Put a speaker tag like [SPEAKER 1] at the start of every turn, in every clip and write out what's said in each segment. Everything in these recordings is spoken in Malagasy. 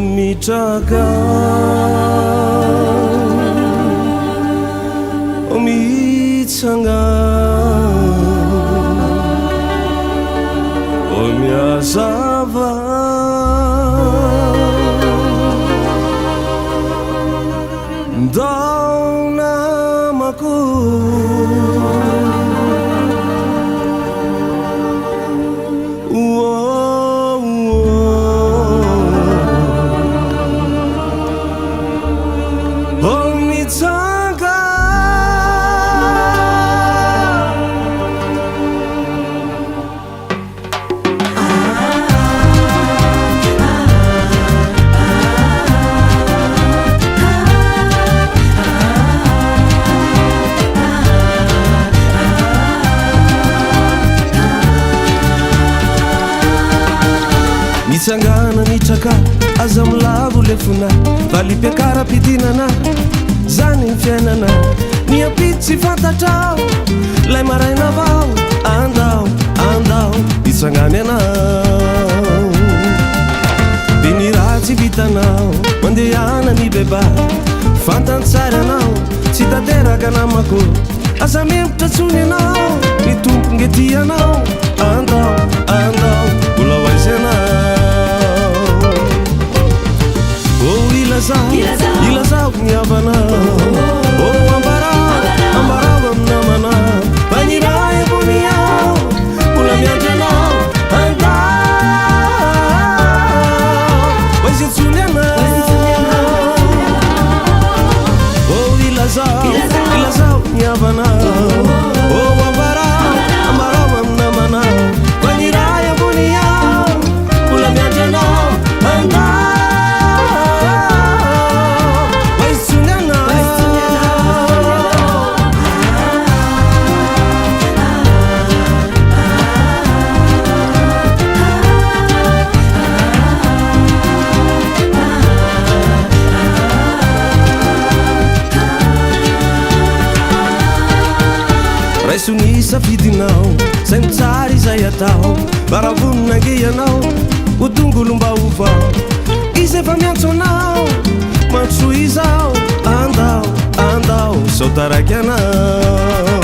[SPEAKER 1] mitraka mitsanga miazava ndao namako mitsangana mitraka aza milavo le fona valim-piakara-pidinana zany ny fiainana ny ampity tsy fantatrao lay maraina avao andao andao mitsangany anao de ny raha tsy vitanao mandehana ny beba fantantsary anao tsy tanteraka namako aza mempotra tsony anao ny tompongety anao andao andao mbola hoaisanao ilazao miavanao ambarao aminamana fanyiray amboniao mbola miandranao andao oaizintsony anao ilazao miavanao ambarao aminamana fanyiray amboniao mbola miandranao andao raisony safidinao zay mitsary izay atao baravononange anao ho tongolo mba ovao izy efa miantso anao matso izao andao andao sao taraky anao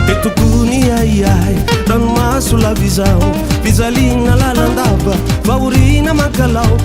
[SPEAKER 1] e tokony aiai ranomaso lavy izao fijalina lalandava vaorina mankalao